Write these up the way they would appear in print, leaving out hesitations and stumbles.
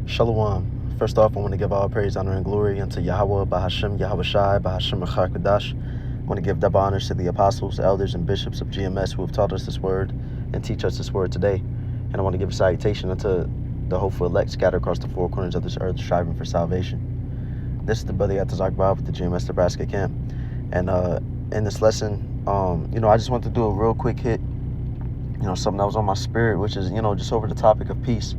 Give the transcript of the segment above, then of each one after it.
Shalom. First off, I want to give all praise, honor, and glory unto Yahweh, Bahashem, Yahweh Shai, Bahashem, Echad Kadash. I want to give double honors to the apostles, elders, and bishops of GMS who have taught us this word and teach us this word today. And I want to give a salutation unto the hopeful elect scattered across the four corners of this earth, striving for salvation. This is the brother Yatazak Bob with the GMS Nebraska camp. And in this lesson, I just want to do a real quick hit, something that was on my spirit, which is, just over the topic of peace.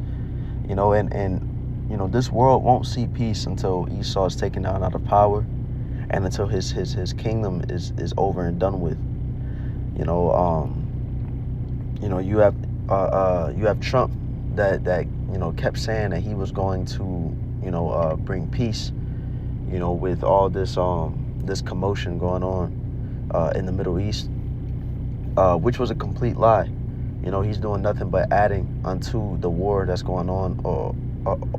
This world won't see peace until Esau is taken down out of power and until his kingdom is over and done with. You have Trump that kept saying that he was going to bring peace, with all this commotion going on in the Middle East, which was a complete lie. He's doing nothing but adding unto the war that's going on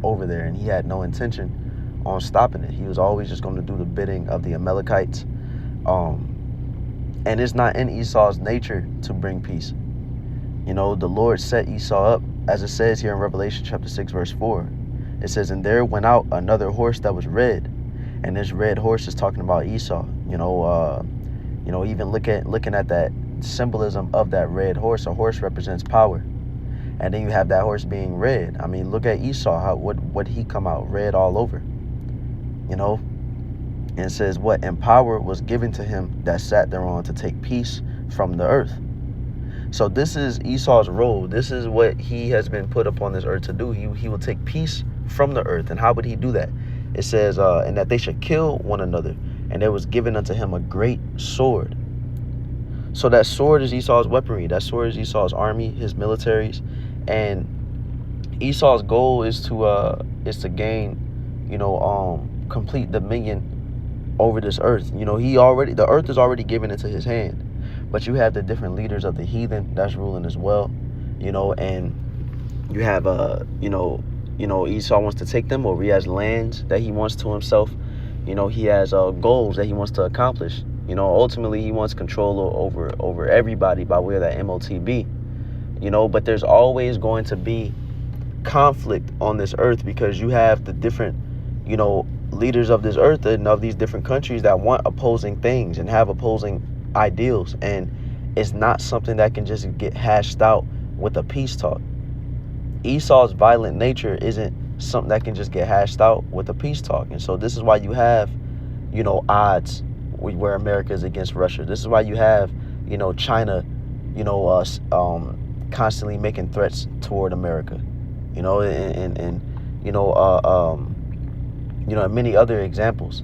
over there, and he had no intention on stopping it. He was always just going to do the bidding of the Amalekites, and it's not in Esau's nature to bring peace. The Lord set Esau up, as it says here in Revelation chapter 6 verse 4. It says, "And there went out another horse that was red," and this red horse is talking about Esau. Even looking at that symbolism of that red horse, a horse represents power. And then you have that horse being red. I mean, look at Esau, what he come out red all over, and it says what? "And power was given to him that sat thereon to take peace from the earth." So this is Esau's role. This is what he has been put upon this earth to do. He will take peace from the earth. And how would he do that? It says, and that they should kill one another. And there was given unto him a great sword. So that sword is Esau's weaponry. That sword is Esau's army, his militaries. And Esau's goal is to gain, complete dominion over this earth. The earth is already given into his hand. But you have the different leaders of the heathen that's ruling as well, and you have, Esau wants to take them over. He has lands that he wants to himself. He has goals that he wants to accomplish. Ultimately he wants control over everybody by way of that MOTB, but there's always going to be conflict on this earth because you have the different, leaders of this earth and of these different countries that want opposing things and have opposing ideals, and it's not something that can just get hashed out with a peace talk. Esau's violent nature isn't something that can just get hashed out with a peace talk. And so this is why you have odds where America is against Russia. This is why you have China constantly making threats toward America, and many other examples,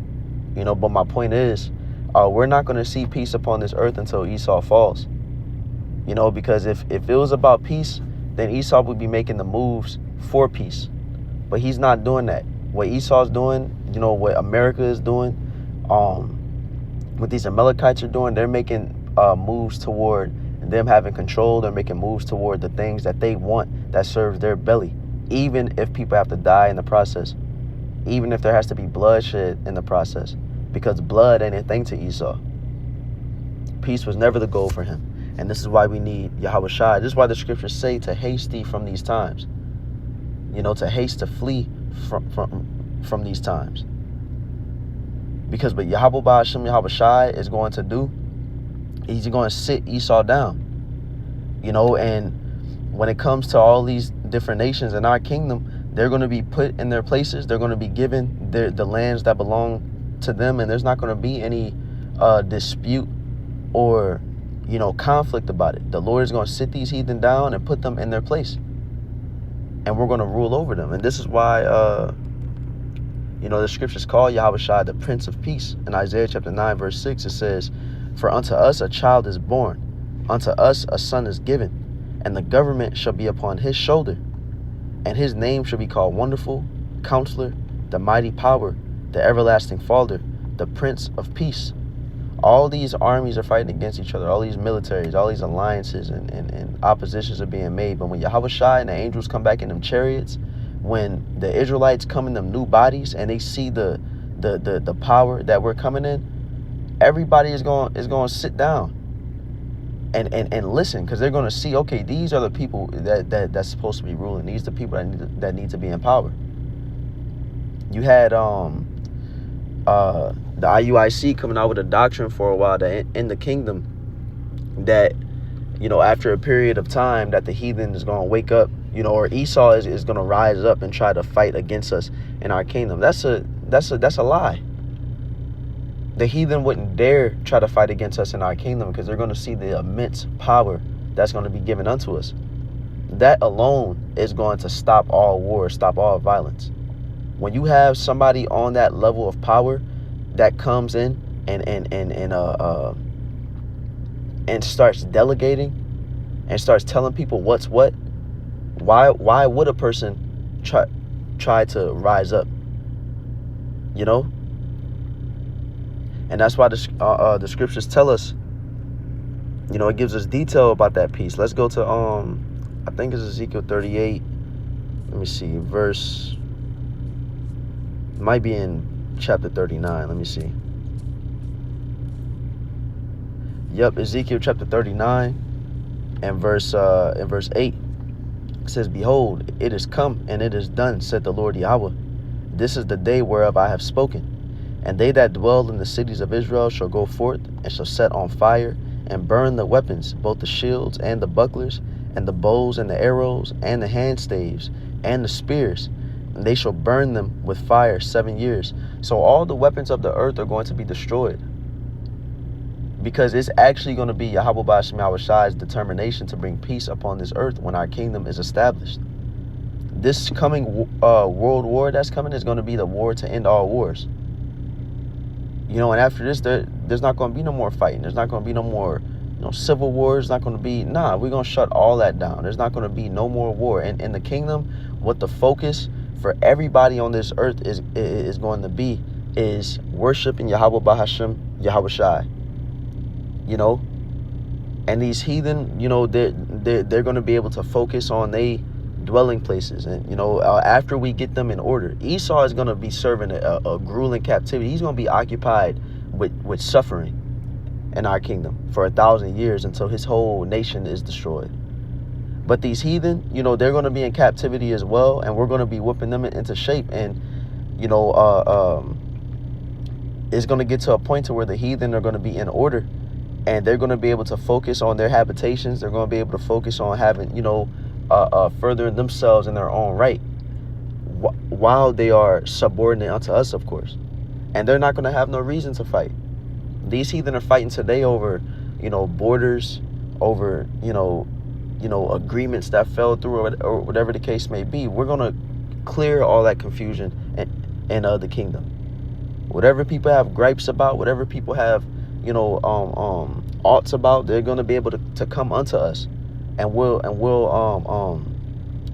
but my point is, we're not going to see peace upon this earth until Esau falls. Because if it was about peace, then Esau would be making the moves for peace. But he's not doing that. What Esau's doing, what America is doing, what these Amalekites are doing, they're making moves toward them having control. They're making moves toward the things that they want that serves their belly, even if people have to die in the process, even if there has to be bloodshed in the process. Because blood ain't a thing to Esau. Peace was never the goal for him. And this is why we need Yahweh Shai. This is why the scriptures say to haste thee from these times. To haste to flee from these times. Because what Yahweh Ba'ashem Yahweh Shai is going to do, he's going to sit Esau down. And when it comes to all these different nations in our kingdom, they're going to be put in their places. They're going to be given the lands that belong to them, and there's not going to be any dispute or conflict about it. The Lord is going to sit these heathen down and put them in their place, and we're going to rule over them. And this is why the scriptures call Yahweh Shai the Prince of Peace. In Isaiah chapter 9 verse 6 it says, "For unto us a child is born, unto us a son is given, and the government shall be upon his shoulder, and his name shall be called Wonderful, Counselor, the Mighty Power, the Everlasting Father, the Prince of Peace." All these armies are fighting against each other. All these militaries, all these alliances and oppositions are being made. But when Yahweh Shai and the angels come back in them chariots, when the Israelites come in them new bodies and they see the power that we're coming in, everybody is going to sit down and listen, because they're going to see, okay, these are the people that's supposed to be ruling. These are the people that need to be in power. You had the IUIC coming out with a doctrine for a while that in the kingdom, that, you know, after a period of time, that the heathen is going to wake up, you know, or Esau is going to rise up and try to fight against us in our kingdom. That's a lie. The heathen wouldn't dare try to fight against us in our kingdom, because they're going to see the immense power that's going to be given unto us. That alone is going to stop all war, stop all violence. When you have somebody on that level of power that comes in and starts delegating and starts telling people what's what, why would a person try to rise up? You know? And that's why the scriptures tell us, you know, it gives us detail about that piece. Let's go to I think it's Ezekiel 38. Let me see, verse, it might be in chapter 39. Let me see. Yep, Ezekiel chapter 39 and verse 8. It says, "Behold, it is come and it is done, said the Lord Yahweh. This is the day whereof I have spoken. And they that dwell in the cities of Israel shall go forth and shall set on fire and burn the weapons, both the shields and the bucklers, and the bows and the arrows, and the handstaves, and the spears. And they shall burn them with fire 7 years." So all the weapons of the earth are going to be destroyed, because it's actually going to be Yahweh Ba'ashem Yahweh Shai's determination to bring peace upon this earth when our kingdom is established. This coming world war that's coming is going to be the war to end all wars. You know, and after this, there's not going to be no more fighting. There's not going to be no more, you know, civil wars. Not going to be, we're going to shut all that down. There's not going to be no more war. And in the kingdom, what the focus for everybody on this earth is going to be is worshiping Yahweh Ba'ashem Yahweh Shai. You know, and these heathen, you know, they're going to be able to focus on they dwelling places. And, you know, after we get them in order, Esau is going to be serving a grueling captivity. He's going to be occupied with suffering in our kingdom for 1,000 years until his whole nation is destroyed. But these heathen, you know, they're going to be in captivity as well, and we're going to be whipping them into shape. And, you know, it's going to get to a point to where the heathen are going to be in order, and they're going to be able to focus on their habitations. They're going to be able to focus on having, you know, furthering themselves in their own right, while they are subordinate unto us, of course. And they're not going to have no reason to fight. These heathen are fighting today over, you know, borders, over, you know, agreements that fell through, or whatever the case may be. We're going to clear all that confusion in the kingdom. Whatever people have gripes about, whatever people have, you know, oughts about, they're going to be able to come unto us, and we'll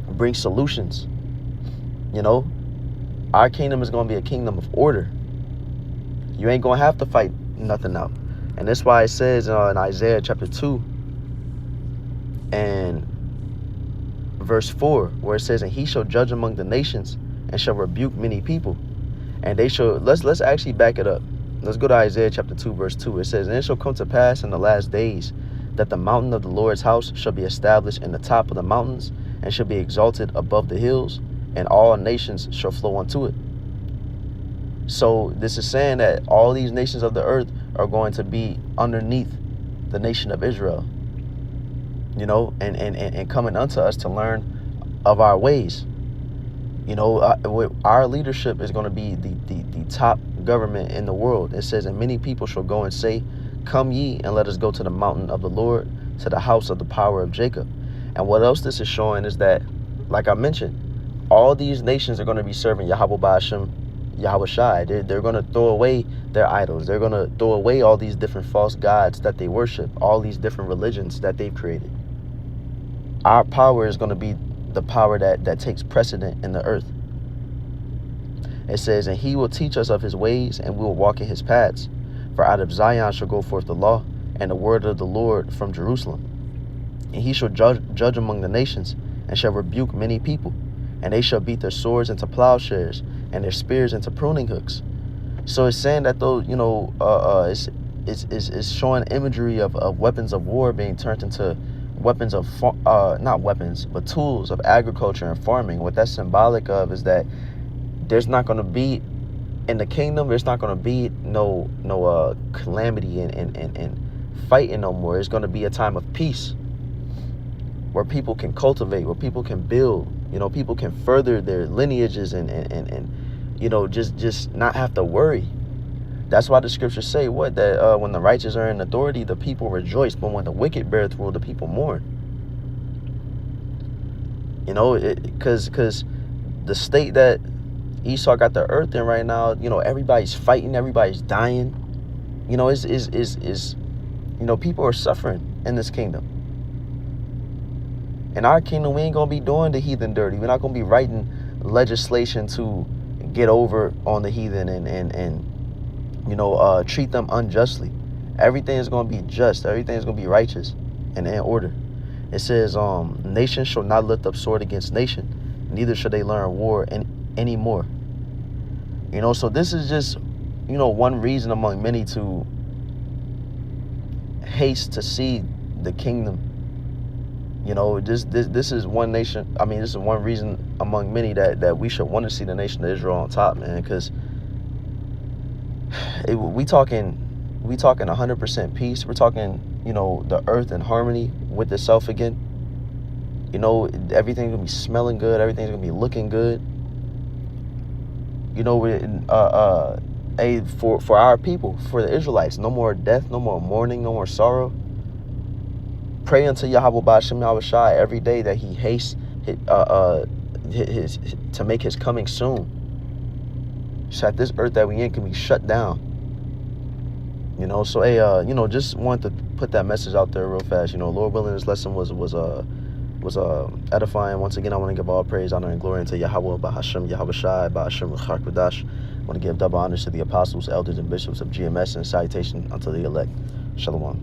bring solutions. You know, our kingdom is going to be a kingdom of order. You ain't going to have to fight nothing out. And that's why it says in Isaiah chapter 2 and verse 4, where it says, "And he shall judge among the nations and shall rebuke many people. And they shall," let's actually back it up. Let's go to Isaiah chapter 2, verse 2. It says, "And it shall come to pass in the last days that the mountain of the Lord's house shall be established in the top of the mountains, and shall be exalted above the hills, and all nations shall flow unto it." So this is saying that all these nations of the earth are going to be underneath the nation of Israel, you know, and coming unto us to learn of our ways. You know, our leadership is going to be the top government in the world. It says, "And many people shall go and say, Come ye, and let us go to the mountain of the Lord, to the house of the power of Jacob." And what else this is showing is that, like I mentioned, all these nations are going to be serving Yahweh Ba'ashem Yahweh Shai. They're going to throw away their idols. They're going to throw away all these different false gods that they worship, all these different religions that they've created. Our power is going to be the power that takes precedent in the earth. It says, "And he will teach us of his ways, and we will walk in his paths. For out of Zion shall go forth the law, and the word of the Lord from Jerusalem. And he shall judge among the nations, and shall rebuke many people. And they shall beat their swords into plowshares, and their spears into pruning hooks." So it's saying that those, you know, it's showing imagery of weapons of war being turned into weapons of, not weapons, but tools of agriculture and farming. What that's symbolic of is that there's not going to be, in the kingdom, there's not going to be no calamity and fighting no more. It's going to be a time of peace where people can cultivate, where people can build, people can further their lineages and just not have to worry. That's why the scriptures say that when the righteous are in authority, the people rejoice, but when the wicked beareth rule, the people mourn. Because the state that Esau got the earth in right now, everybody's fighting, everybody's dying. People are suffering in this kingdom. In our kingdom, we ain't gonna be doing the heathen dirty. We're not gonna be writing legislation to get over on the heathen and treat them unjustly. Everything is gonna be just. Everything is gonna be righteous and in order. It says, nation shall not lift up sword against nation, neither shall they learn war anymore. So this is just, one reason among many to haste to see the kingdom. This is one nation. This is one reason among many that we should want to see the nation of Israel on top, man. Because we talking 100% peace. We're talking, the earth in harmony with itself again. Everything's gonna be smelling good. Everything's gonna be looking good. For our people, for the Israelites, no more death, no more mourning, no more sorrow. Pray unto Yahweh Ba'ashem Yahushai every day that he hastes his to make his coming soon, so that this earth that we in can be shut down. So just wanted to put that message out there real fast. Lord willing, this lesson was edifying. Once again, I want to give all praise, honor, and glory unto Yahweh Ba'ashem Yahushai Ba'ashem Chakadash. I want to give double honors to the apostles, elders, and bishops of GMS, and salutation unto the elect. Shalom.